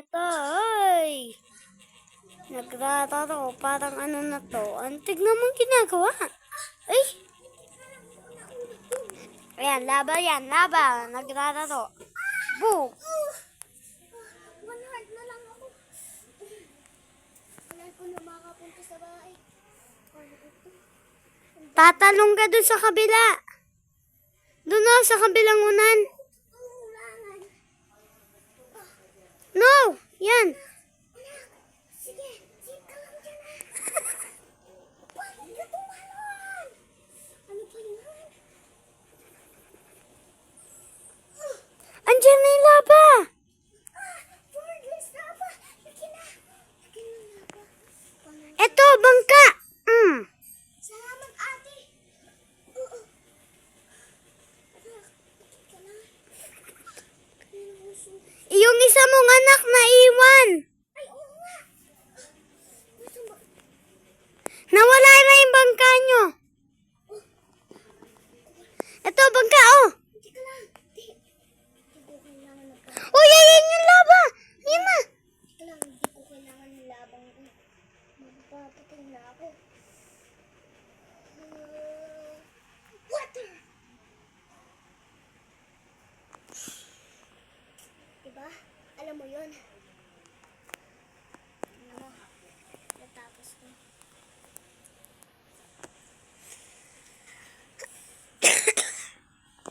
niyo to. Ay! Naglalaro. Parang ano na to. Antig naman ginagawa. Ay! Ayan, laba yan. Laba. Naglalaro. Boom! One heart na lang ako. Wala ko na makapunta sa bahay. Tatalong ka dun sa kabila. Dun o, sa kabilang unan. No! Yan. Sige, sit ka lang dyan ah. Bakit ka tumalon? Ano pa yan? Andiyan na yung laba. Burgers na ba? Lagi na. Lagi na ba? Eto, bangka. Salamat ate. Oo. Ka na. Yung isa mong anak na iwan. Ay, oo nga. Gusto mo? Nawala na yung bangka nyo. Eto, bangka, oh. Hindi ka lang. Hindi. Hindi ko kailangan magka. Uy, ayan yung laba. Yan na. Hindi ka lang. Hindi ko kailangan ng labang ko. Magpapatay na ako. Water! Diba? Alam mo yun. Alam mo. Natapos ko.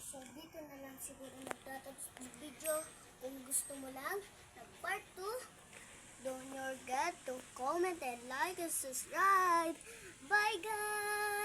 So, dito na lang siguro nagtatapos ang video. Kung gusto mo lang ng part 2, don't forget to comment and like and subscribe. Bye guys!